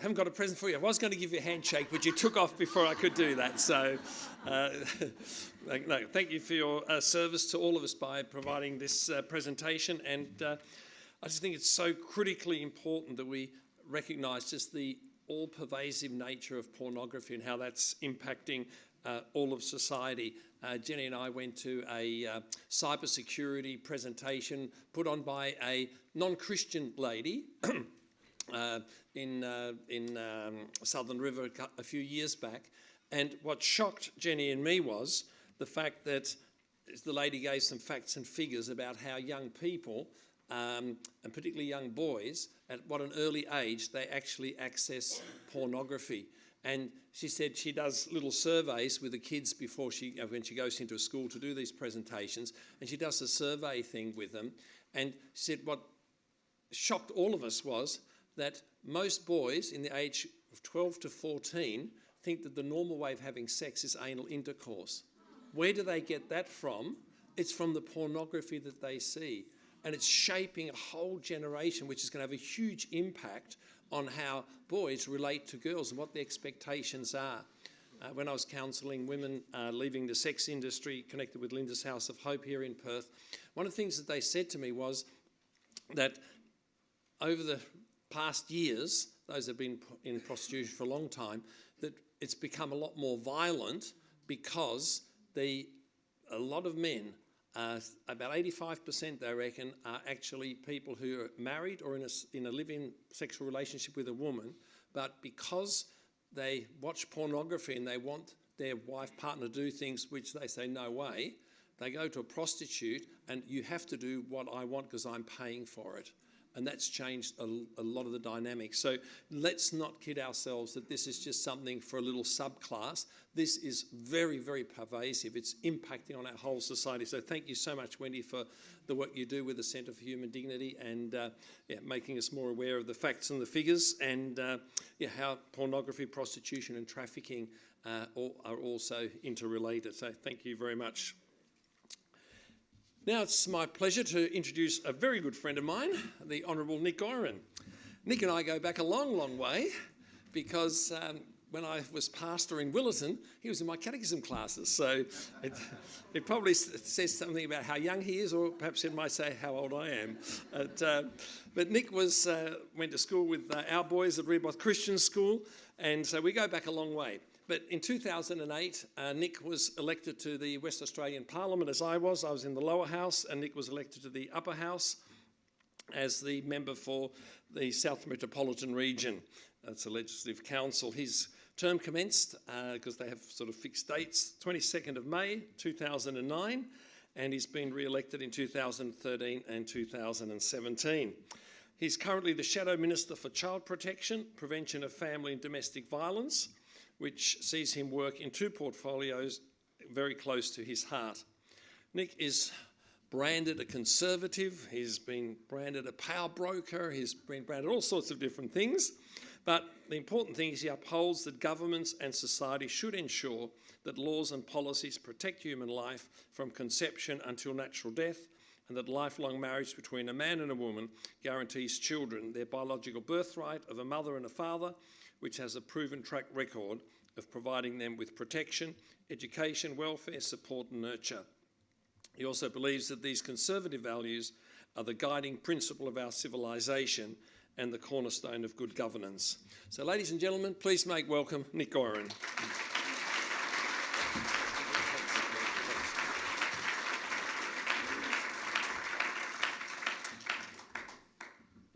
haven't got a present for you. I was going to give you a handshake, but you took off before I could do that. So, no, thank you for your service to all of us by providing this presentation. And I just think it's so critically important that we recognise just the all-pervasive nature of pornography and how that's impacting all of society. Jenny and I went to a cybersecurity presentation put on by a non-Christian lady in Southern River a few years back. And what shocked Jenny and me was the fact that the lady gave some facts and figures about how young people, and particularly young boys, at what an early age they actually access pornography. And she said she does little surveys with the kids before when she goes into a school to do these presentations, and she does a survey thing with them. And she said what shocked all of us was that most boys in the age of 12 to 14 think that the normal way of having sex is anal intercourse. Where do they get that from? It's from the pornography that they see. And it's shaping a whole generation, which is going to have a huge impact on how boys relate to girls and what the expectations are. When I was counselling women leaving the sex industry, connected with Linda's House of Hope here in Perth, one of the things that they said to me was that over the past years, those that have been in prostitution for a long time, that it's become a lot more violent because a lot of men, about 85% they reckon, are actually people who are married or in a live-in sexual relationship with a woman, but because they watch pornography and they want their wife partner to do things which they say no way, they go to a prostitute and you have to do what I want because I'm paying for it. And that's changed a lot of the dynamics. So let's not kid ourselves that this is just something for a little subclass. This is very, very pervasive. It's impacting on our whole society. So thank you so much, Wendy, for the work you do with the Centre for Human Dignity and making us more aware of the facts and the figures and how pornography, prostitution and trafficking are also interrelated. So thank you very much. Now it's my pleasure to introduce a very good friend of mine, the Honourable Nick Goiran. Nick and I go back a long, long way because when I was pastor in Willerton, he was in my catechism classes. So it probably says something about how young he is, or perhaps it might say how old I am. But Nick went to school with our boys at Reproductive Christian School, and so we go back a long way. But in 2008, Nick was elected to the West Australian Parliament as I was. I was in the lower house and Nick was elected to the upper house as the member for the South Metropolitan Region. That's a legislative council. His term commenced, because they have sort of fixed dates, 22nd of May 2009, and he's been re-elected in 2013 and 2017. He's currently the Shadow Minister for Child Protection, Prevention of Family and Domestic Violence, which sees him work in two portfolios very close to his heart. Nick is branded a conservative, he's been branded a power broker, he's been branded all sorts of different things, but the important thing is he upholds that governments and society should ensure that laws and policies protect human life from conception until natural death, and that lifelong marriage between a man and a woman guarantees children their biological birthright of a mother and a father, which has a proven track record of providing them with protection, education, welfare, support and nurture. He also believes that these conservative values are the guiding principle of our civilisation and the cornerstone of good governance. So ladies and gentlemen, please make welcome Nick Goiran.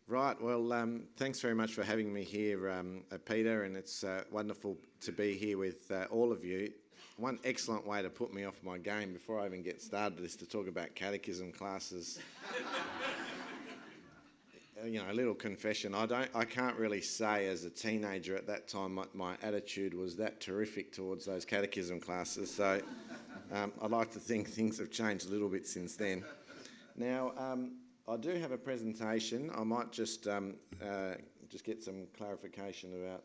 Right, well, thanks very much for having me here, Peter, and it's wonderful to be here with all of you. One excellent way to put me off my game before I even get started is to talk about catechism classes. You know, a little confession, I can't really say as a teenager at that time my attitude was that terrific towards those catechism classes, so I'd like to think things have changed a little bit since then. Now, I do have a presentation. I might just get some clarification about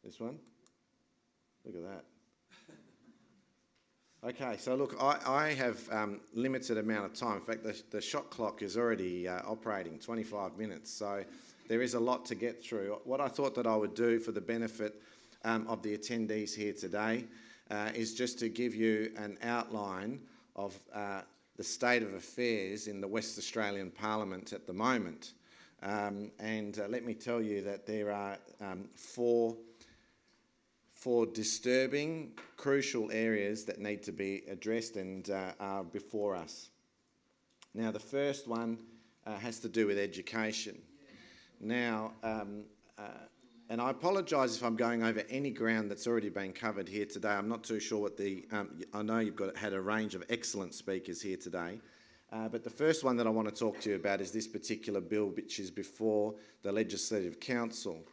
this one. Look at that. Okay, so look, I have limited amount of time. In fact, the shot clock is already operating, 25 minutes. So there is a lot to get through. What I thought that I would do for the benefit of the attendees here today is just to give you an outline of the state of affairs in the West Australian Parliament at the moment. Let me tell you that there are four disturbing, crucial areas that need to be addressed and are before us. Now, the first one has to do with education. Now, and I apologise if I'm going over any ground that's already been covered here today. I'm not too sure what I know you've had a range of excellent speakers here today. But the first one that I want to talk to you about is this particular bill, which is before the Legislative Council.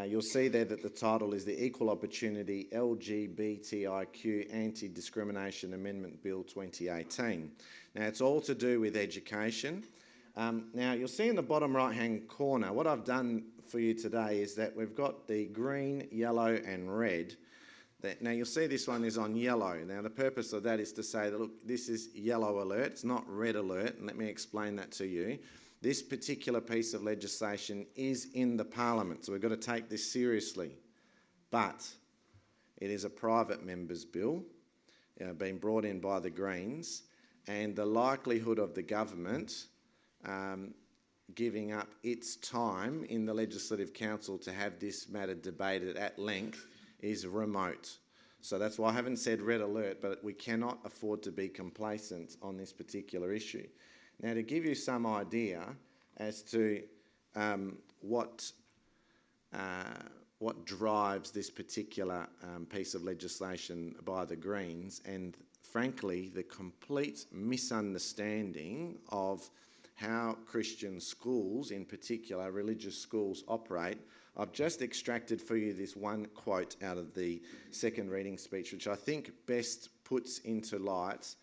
You'll see there that the title is the Equal Opportunity LGBTIQ Anti-Discrimination Amendment Bill 2018. Now, it's all to do with education. Now, you'll see in the bottom right-hand corner, what I've done for you today is that we've got the green, yellow and red. Now, you'll see this one is on yellow. Now, the purpose of that is to say that, look, this is yellow alert, it's not red alert, and let me explain that to you. This particular piece of legislation is in the Parliament, so we've got to take this seriously. But it is a private member's bill, being brought in by the Greens, and the likelihood of the government giving up its time in the Legislative Council to have this matter debated at length is remote. So that's why I haven't said red alert, but we cannot afford to be complacent on this particular issue. Now, to give you some idea as to what drives this particular piece of legislation by the Greens, and frankly, the complete misunderstanding of how Christian schools, in particular religious schools, operate, I've just extracted for you this one quote out of the second reading speech, which I think best puts into light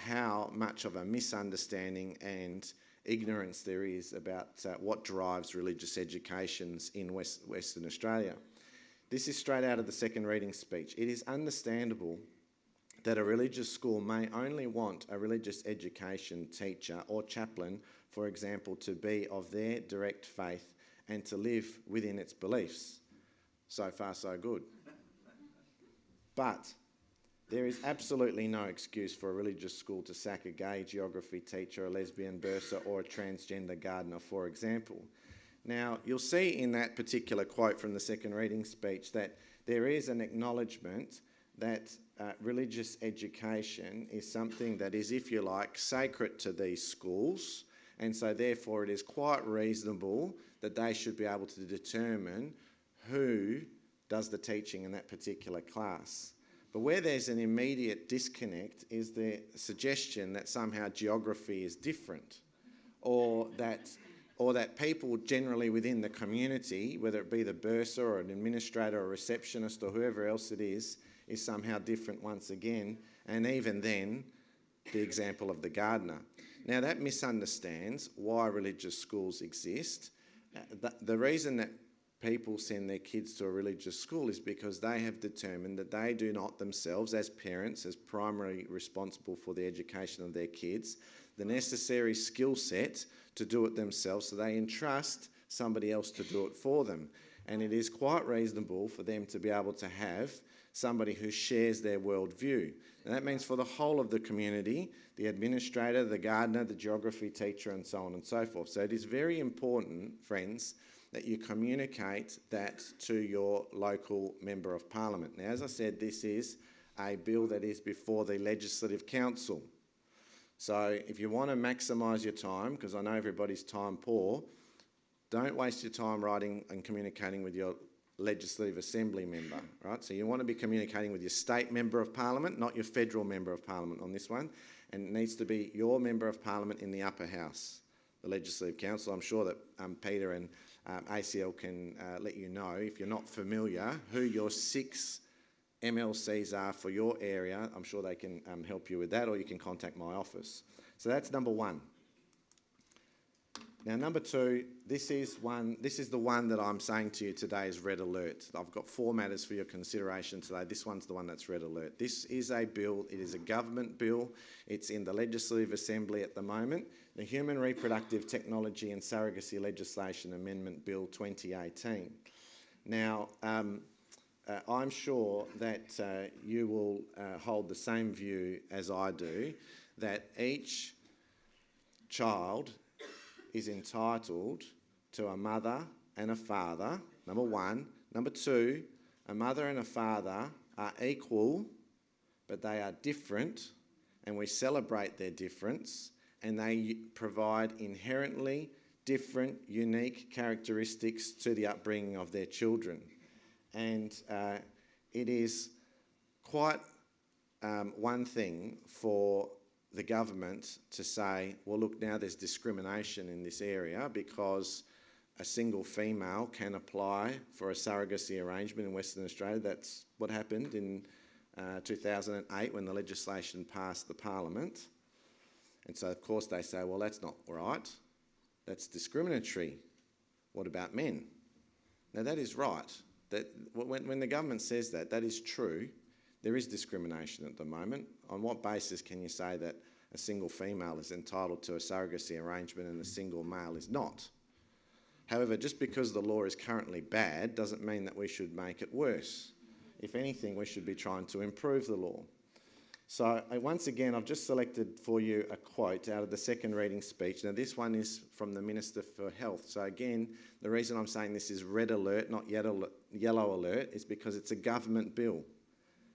how much of a misunderstanding and ignorance there is about what drives religious educations in Western Australia. This is straight out of the second reading speech. It is understandable that a religious school may only want a religious education teacher or chaplain, for example, to be of their direct faith and to live within its beliefs. So far, so good. But there is absolutely no excuse for a religious school to sack a gay geography teacher, a lesbian bursar or a transgender gardener, for example. Now, you'll see in that particular quote from the second reading speech that there is an acknowledgement that religious education is something that is, if you like, sacred to these schools, and so therefore it is quite reasonable that they should be able to determine who does the teaching in that particular class. But where there's an immediate disconnect is the suggestion that somehow geography is different, or that people generally within the community, whether it be the bursar or an administrator or a receptionist or whoever else it is somehow different once again, and even then, the example of the gardener. Now, that misunderstands why religious schools exist. The reason that people send their kids to a religious school is because they have determined that they do not themselves, as parents, as primarily responsible for the education of their kids, the necessary skill set to do it themselves, so they entrust somebody else to do it for them. And it is quite reasonable for them to be able to have somebody who shares their worldview. And that means for the whole of the community, the administrator, the gardener, the geography teacher, and so on and so forth. So it is very important, friends, that you communicate that to your local Member of Parliament. Now, as I said, this is a bill that is before the Legislative Council. So if you want to maximise your time, because I know everybody's time poor, don't waste your time writing and communicating with your Legislative Assembly member, right? So you want to be communicating with your state Member of Parliament, not your federal Member of Parliament on this one, and it needs to be your Member of Parliament in the upper house, the Legislative Council. I'm sure that Peter and ACL can let you know, if you're not familiar, who your 6 MLCs are for your area. I'm sure they can help you with that, or you can contact my office. So that's number one. Now, number two, this is the one that I'm saying to you today is red alert. I've got 4 matters for your consideration today. This one's the one that's red alert. This is a bill. It is a government bill. It's in the Legislative Assembly at the moment. The Human Reproductive Technology and Surrogacy Legislation Amendment Bill 2018. Now, I'm sure that you will hold the same view as I do, that each child is entitled to a mother and a father, number one. Number two, a mother and a father are equal, but they are different, and we celebrate their difference, and they provide inherently different, unique characteristics to the upbringing of their children. And it is quite one thing for the government to say, well, look, now there's discrimination in this area because a single female can apply for a surrogacy arrangement in Western Australia. That's what happened in 2008 when the legislation passed the Parliament. And so, of course, they say, well, that's not right. That's discriminatory. What about men? Now, that is right. That when the government says that, that is true. There is discrimination at the moment. On what basis can you say that a single female is entitled to a surrogacy arrangement and a single male is not? However, just because the law is currently bad doesn't mean that we should make it worse. If anything, we should be trying to improve the law. So once again, I've just selected for you a quote out of the second reading speech. Now, this one is from the Minister for Health. So again, the reason I'm saying this is red alert, not yellow alert, is because it's a government bill.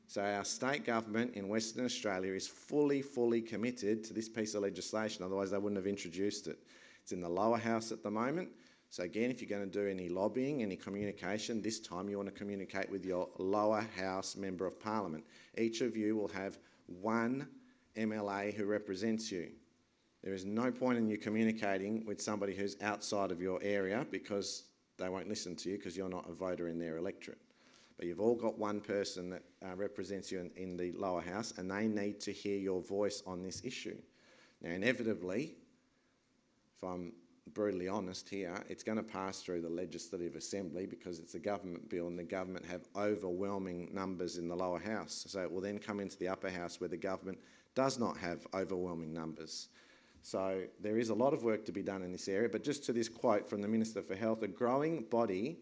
So our state government in Western Australia is fully committed to this piece of legislation, otherwise they wouldn't have introduced it. It's in the lower house at the moment. So again, if you're going to do any lobbying, any communication, this time you want to communicate with your lower house Member of Parliament. Each of you will have one MLA who represents you. There is no point in you communicating with somebody who's outside of your area because they won't listen to you because you're not a voter in their electorate. But you've all got one person that represents you in the lower house, and they need to hear your voice on this issue. Now, inevitably, if I'm brutally honest here, it's going to pass through the Legislative Assembly because it's a government bill and the government have overwhelming numbers in the lower house. So it will then come into the upper house where the government does not have overwhelming numbers. So there is a lot of work to be done in this area, but just to this quote from the Minister for Health, a growing body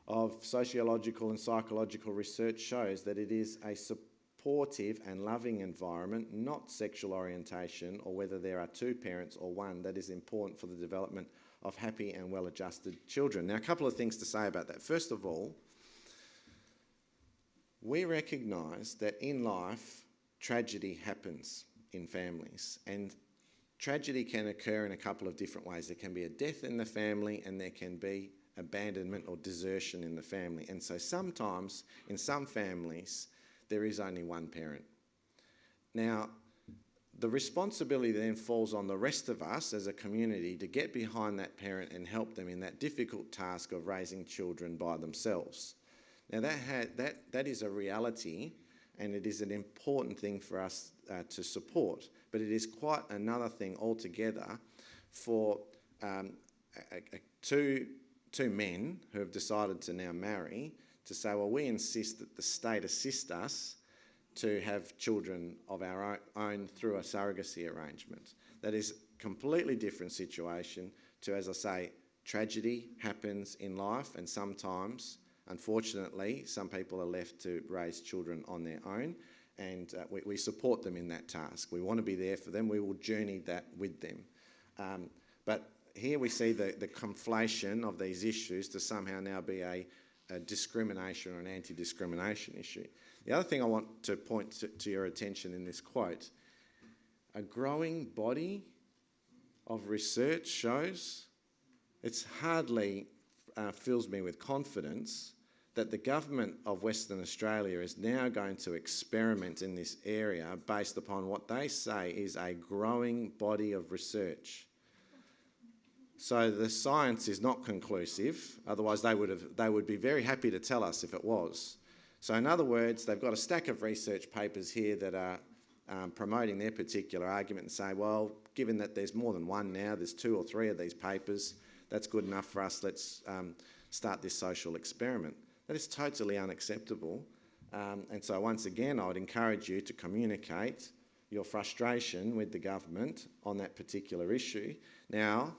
of sociological and psychological research shows that it is a supportive and loving environment, not sexual orientation or whether there are 2 parents or 1, that is important for the development of happy and well-adjusted children. Now, a couple of things to say about that. First of all, we recognise that in life, tragedy happens in families, and tragedy can occur in a couple of different ways. There can be a death in the family and there can be abandonment or desertion in the family. And so sometimes, in some families, there is only one parent. Now, the responsibility then falls on the rest of us as a community to get behind that parent and help them in that difficult task of raising children by themselves. Now, that is a reality, and it is an important thing for us to support, but it is quite another thing altogether for two men who have decided to now marry to say, well, we insist that the state assist us to have children of our own through a surrogacy arrangement. That is a completely different situation to, as I say, tragedy happens in life, and sometimes, unfortunately, some people are left to raise children on their own, and we support them in that task. We want to be there for them. We will journey that with them. But here we see the conflation of these issues to somehow now be a discrimination or an anti-discrimination issue. The other thing I want to point to your attention in this quote, a growing body of research shows, it's hardly fills me with confidence that the government of Western Australia is now going to experiment in this area based upon what they say is a growing body of research. So the science is not conclusive, otherwise they would be very happy to tell us if it was. So in other words, they've got a stack of research papers here that are promoting their particular argument and say, well, given that there's more than one now, there's 2 or 3 of these papers, that's good enough for us, let's start this social experiment. That is totally unacceptable. And so once again, I would encourage you to communicate your frustration with the government on that particular issue. Now,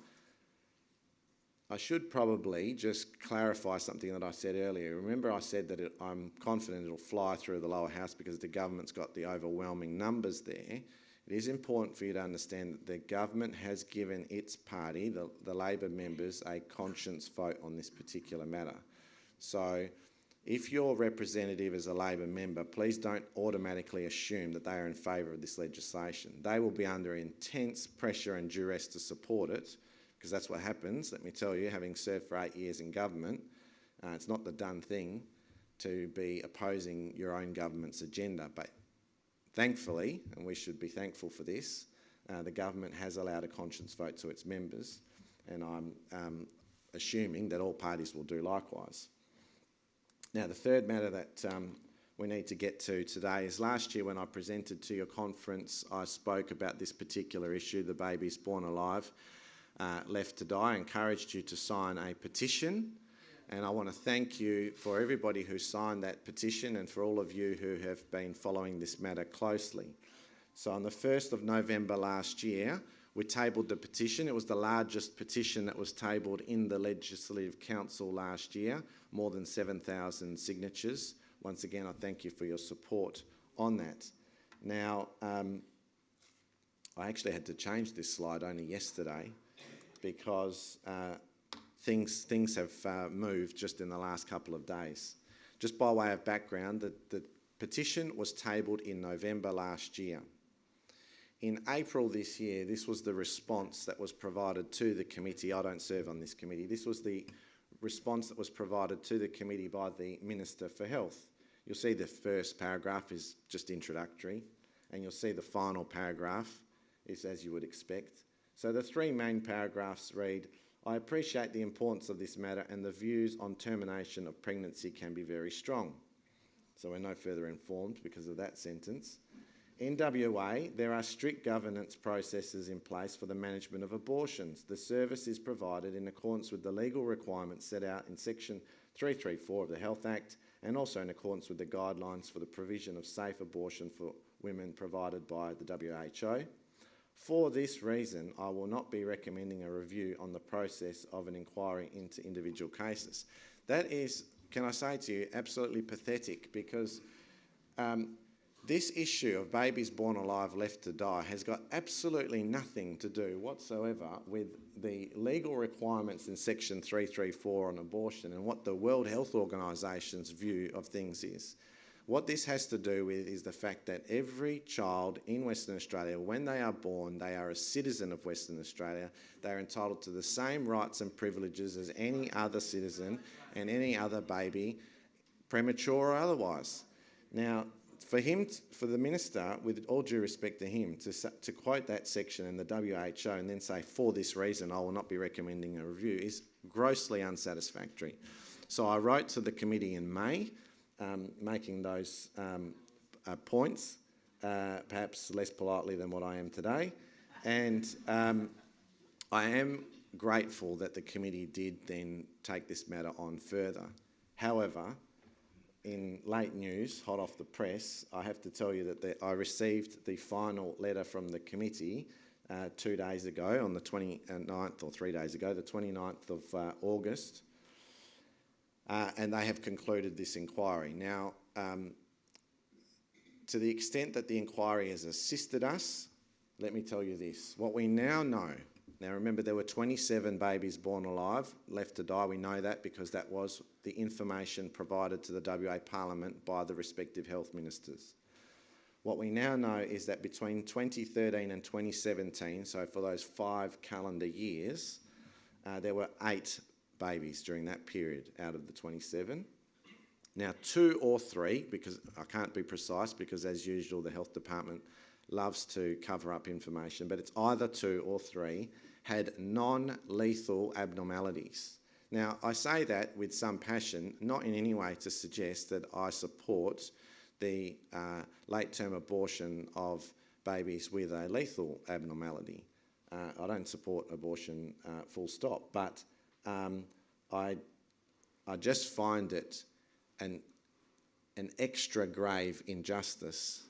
I should probably just clarify something that I said earlier. Remember I said that I'm confident it'll fly through the lower house because the government's got the overwhelming numbers there. It is important for you to understand that the government has given its party, the Labor members, a conscience vote on this particular matter. So if your representative is a Labor member, please don't automatically assume that they are in favour of this legislation. They will be under intense pressure and duress to support it, because that's what happens. Let me tell you, having served for 8 years in government, it's not the done thing to be opposing your own government's agenda. But thankfully, and we should be thankful for this, the government has allowed a conscience vote to its members, and I'm assuming that all parties will do likewise. Now, the third matter that we need to get to today is last year when I presented to your conference, I spoke about this particular issue, the babies born alive, left to die. I encouraged you to sign a petition, and I want to thank you for everybody who signed that petition and for all of you who have been following this matter closely. So on the 1st of November last year, we tabled the petition. It was the largest petition that was tabled in the Legislative Council last year, more than 7,000 signatures. Once again, I thank you for your support on that. Now, I actually had to change this slide only yesterday because things have moved just in the last couple of days. Just by way of background, the petition was tabled in November last year. In April this year, this was the response that was provided to the committee. I don't serve on this committee. This was the response that was provided to the committee by the Minister for Health. You'll see the first paragraph is just introductory, and you'll see the final paragraph is as you would expect. So the 3 main paragraphs read, "I appreciate the importance of this matter and the views on termination of pregnancy can be very strong." So we're no further informed because of that sentence. In WA, there are strict governance processes in place for the management of abortions. The service is provided in accordance with the legal requirements set out in Section 334 of the Health Act and also in accordance with the guidelines for the provision of safe abortion for women provided by the WHO. For this reason, I will not be recommending a review on the process of an inquiry into individual cases. That is, can I say to you, absolutely pathetic, because this issue of babies born alive left to die has got absolutely nothing to do whatsoever with the legal requirements in Section 334 on abortion and what the World Health Organisation's view of things is. What this has to do with is the fact that every child in Western Australia, when they are born, they are a citizen of Western Australia. They are entitled to the same rights and privileges as any other citizen and any other baby, premature or otherwise. Now, for the Minister, with all due respect to him, to quote that section in the WHO and then say, "For this reason, I will not be recommending a review," is grossly unsatisfactory. So I wrote to the committee in May, making those points, perhaps less politely than what I am today. And I am grateful that the committee did then take this matter on further. However, in late news, hot off the press, I have to tell you that I received the final letter from the committee 2 days ago, on the 29th, or 3 days ago, the 29th of August, and they have concluded this inquiry. Now, to the extent that the inquiry has assisted us, let me tell you this. What we now know, now remember there were 27 babies born alive, left to die. We know that because that was the information provided to the WA Parliament by the respective health ministers. What we now know is that between 2013 and 2017, so for those 5 calendar years, there were 8 babies during that period out of the 27. Now, 2 or 3, because I can't be precise because, as usual, the health department loves to cover up information, but it's either 2 or 3, had non-lethal abnormalities. Now, I say that with some passion, not in any way to suggest that I support the late-term abortion of babies with a lethal abnormality. I don't support abortion full stop, but I just find it an extra grave injustice,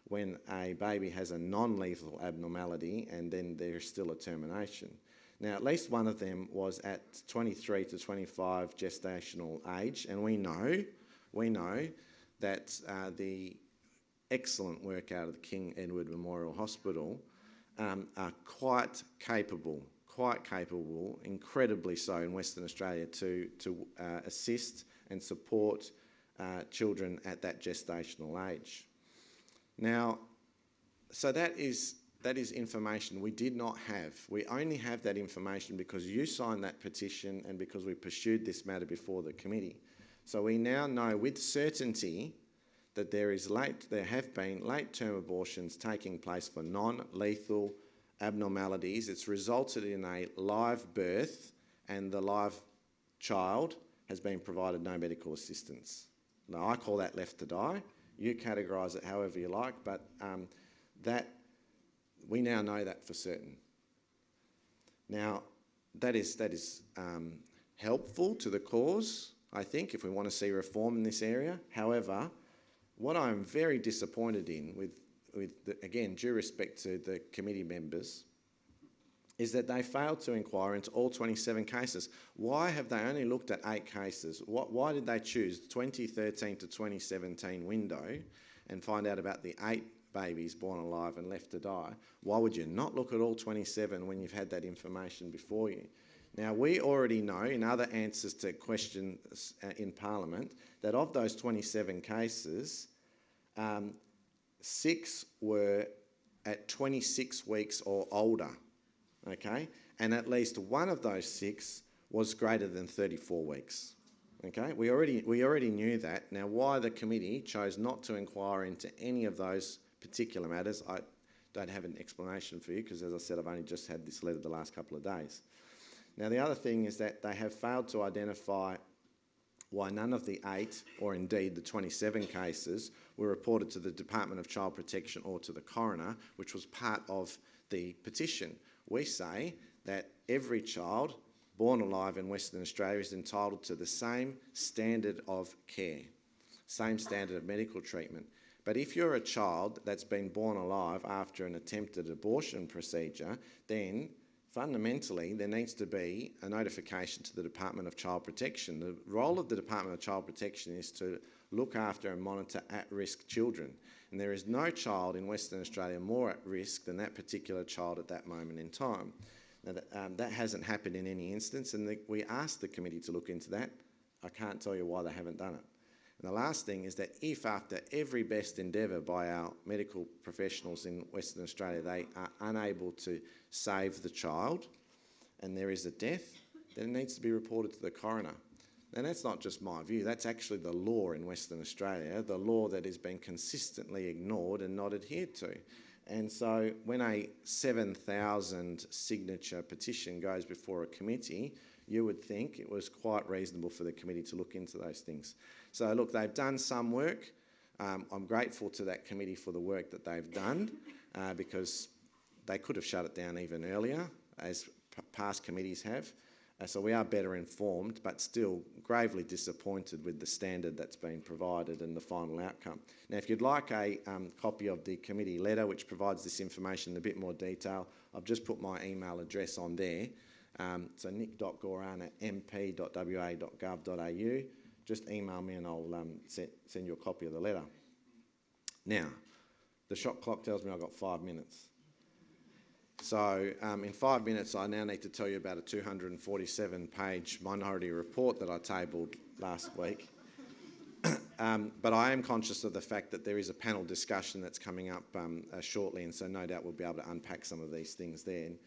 when a baby has a non-lethal abnormality and then there's still a termination. Now, at least one of them was at 23 to 25 gestational age, and we know that the excellent work out of the King Edward Memorial Hospital are quite capable, incredibly so in Western Australia, to assist and support children at that gestational age. Now, so that is information we did not have. We only have that information because you signed that petition and because we pursued this matter before the committee. So we now know with certainty that there have been late-term abortions taking place for non-lethal abnormalities. It's resulted in a live birth, and the live child has been provided no medical assistance. Now, I call that left to die. You categorise it however you like, but that we now know that for certain. Now, that is helpful to the cause, I think, if we want to see reform in this area. However, what I'm very disappointed in, again, due respect to the committee members, is that they failed to inquire into all 27 cases. Why have they only looked at 8 cases? Why did they choose the 2013 to 2017 window and find out about the 8 babies born alive and left to die? Why would you not look at all 27 when you've had that information before you? Now, we already know in other answers to questions in Parliament that of those 27 cases, 6 were at 26 weeks or older, okay? And at least one of those 6 was greater than 34 weeks, okay? We already knew that. Now, why the committee chose not to inquire into any of those particular matters, I don't have an explanation for you because, as I said, I've only just had this letter the last couple of days. Now, the other thing is that they have failed to identify why none of the 8, or indeed the 27 cases, were reported to the Department of Child Protection or to the coroner, which was part of the petition. We say that every child born alive in Western Australia is entitled to the same standard of care, same standard of medical treatment. But if you're a child that's been born alive after an attempted abortion procedure, then fundamentally there needs to be a notification to the Department of Child Protection. The role of the Department of Child Protection is to look after and monitor at-risk children. And there is no child in Western Australia more at risk than that particular child at that moment in time. Now, that hasn't happened in any instance, and we asked the committee to look into that. I can't tell you why they haven't done it. And the last thing is that if after every best endeavour by our medical professionals in Western Australia they are unable to save the child and there is a death, then it needs to be reported to the coroner. And that's not just my view, that's actually the law in Western Australia, the law that has been consistently ignored and not adhered to. And so when a 7,000 signature petition goes before a committee, you would think it was quite reasonable for the committee to look into those things. So look, they've done some work. I'm grateful to that committee for the work that they've done because they could have shut it down even earlier, as past committees have. So we are better informed, but still gravely disappointed with the standard that's been provided and the final outcome. Now, if you'd like a copy of the committee letter, which provides this information in a bit more detail, I've just put my email address on there. So nick.goiran@mp.wa.gov.au. Just email me and I'll send you a copy of the letter. Now, the shot clock tells me I've got 5 minutes. So in 5 minutes, I now need to tell you about a 247-page minority report that I tabled last week. But I am conscious of the fact that there is a panel discussion that's coming up shortly, and so no doubt we'll be able to unpack some of these things then.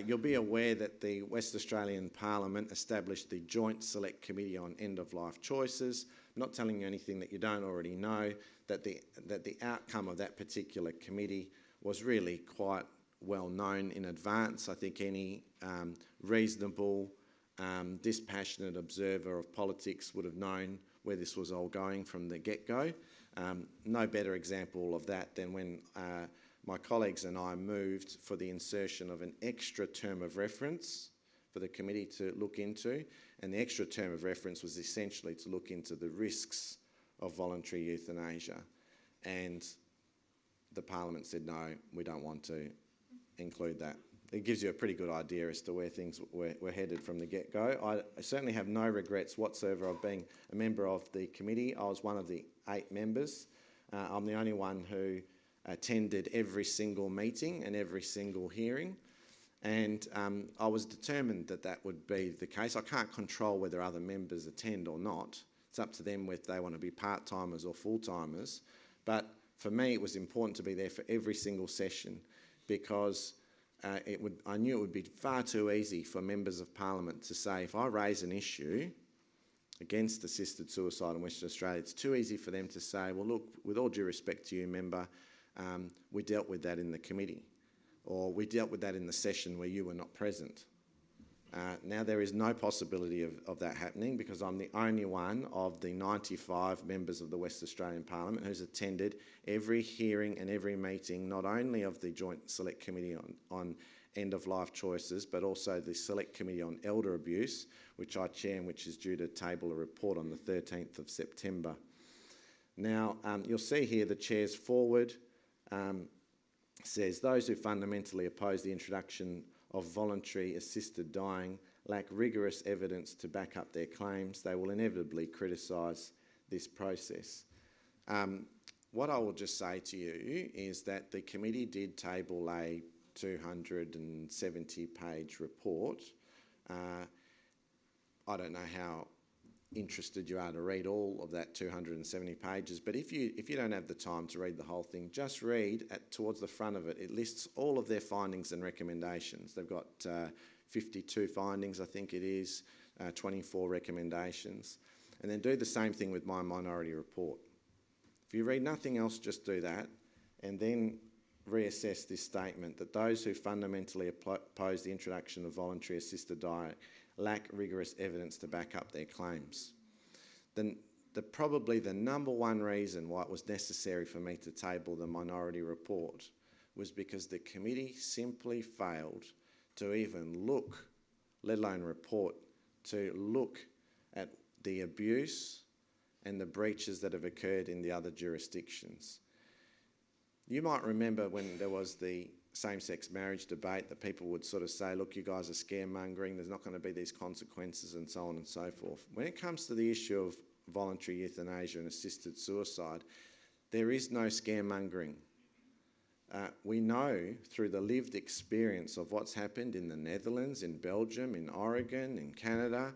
You'll be aware that the West Australian Parliament established the Joint Select Committee on End-of-Life Choices. I'm not telling you anything that you don't already know, that the outcome of that particular committee was really quite well known in advance. I think any reasonable, dispassionate observer of politics would have known where this was all going from the get-go. No better example of that than when my colleagues and I moved for the insertion of an extra term of reference for the committee to look into, and the extra term of reference was essentially to look into the risks of voluntary euthanasia. And the Parliament said, no, we don't want to include that. It gives you a pretty good idea as to where things were headed from the get-go. I certainly have no regrets whatsoever of being a member of the committee. I was one of the 8 members. I'm the only one who attended every single meeting and every single hearing. And I was determined that that would be the case. I can't control whether other members attend or not. It's up to them if they want to be part-timers or full-timers. But for me, it was important to be there for every single session because I knew it would be far too easy for members of Parliament to say, if I raise an issue against assisted suicide in Western Australia, it's too easy for them to say, well, look, with all due respect to you, member, we dealt with that in the committee, or we dealt with that in the session where you were not present. Now there is no possibility of that happening because I'm the only one of the 95 members of the West Australian Parliament who's attended every hearing and every meeting, not only of the Joint Select Committee on End-of-Life Choices, but also the Select Committee on Elder Abuse, which I chair and which is due to table a report on the 13th of September. Now, you'll see here the chair's forward says, those who fundamentally oppose the introduction of voluntary assisted dying lack rigorous evidence to back up their claims. They will inevitably criticise this process. What I will just say to you is that the committee did table a 270-page report. I don't know how interested you are to read all of that 270 pages, but if you don't have the time to read the whole thing, just read towards the front of it. It lists all of their findings and recommendations. They've got 52 findings, I think it is, 24 recommendations, and then do the same thing with my minority report. If you read nothing else, just do that, and then reassess this statement that those who fundamentally oppose the introduction of voluntary assisted dying lack rigorous evidence to back up their claims. Then probably the number one reason why it was necessary for me to table the minority report was because the committee simply failed to even look, let alone report, to look at the abuse and the breaches that have occurred in the other jurisdictions. You might remember when there was the same-sex marriage debate that people would sort of say, look, you guys are scaremongering, there's not going to be these consequences and so on and so forth. When it comes to the issue of voluntary euthanasia and assisted suicide, there is no scaremongering. We know through the lived experience of what's happened in the Netherlands, in Belgium, in Oregon, in Canada,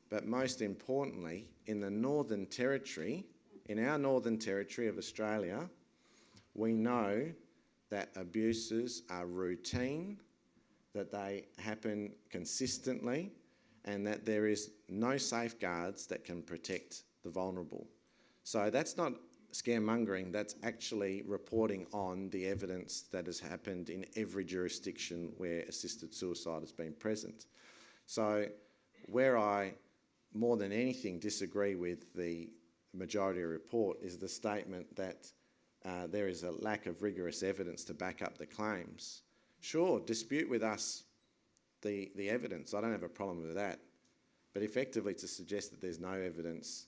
but most importantly, in the Northern Territory, in our Northern Territory of Australia, we know that abuses are routine, that they happen consistently, and that there is no safeguards that can protect the vulnerable. So that's not scaremongering, that's actually reporting on the evidence that has happened in every jurisdiction where assisted suicide has been present. So where I, more than anything, disagree with the majority report is the statement that there is a lack of rigorous evidence to back up the claims. Sure, dispute with us the evidence. I don't have a problem with that. But effectively to suggest that there's no evidence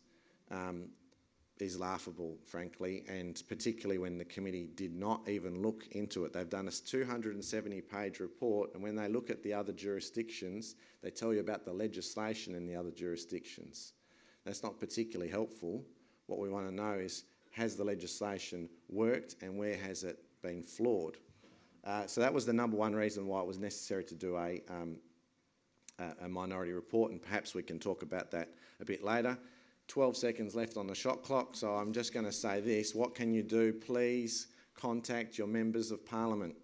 is laughable, frankly, and particularly when the committee did not even look into it. They've done a 270-page report, and when they look at the other jurisdictions, they tell you about the legislation in the other jurisdictions. That's not particularly helpful. What we want to know is, has the legislation worked and where has it been flawed? So that was the number one reason why it was necessary to do a minority report, and perhaps we can talk about that a bit later. 12 seconds left on the shot clock, so I'm just going to say this. What can you do? Please contact your members of Parliament.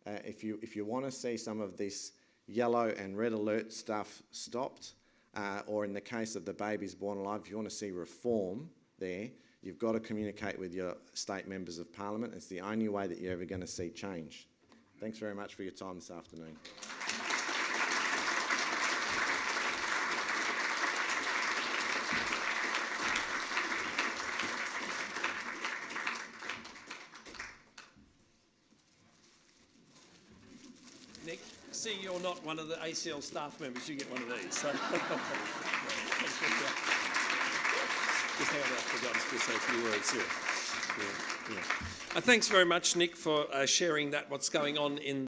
If you want to see some of this yellow and red alert stuff stopped, or in the case of the babies born alive, if you want to see reform there, you've got to communicate with your state members of Parliament. It's the only way that you're ever going to see change. Thanks very much for your time this afternoon. see you're not one of the ACL staff members, you get one of these. So. Just hang on, I forgot to say a few words here. Thanks very much, Nick, for sharing that, what's going on in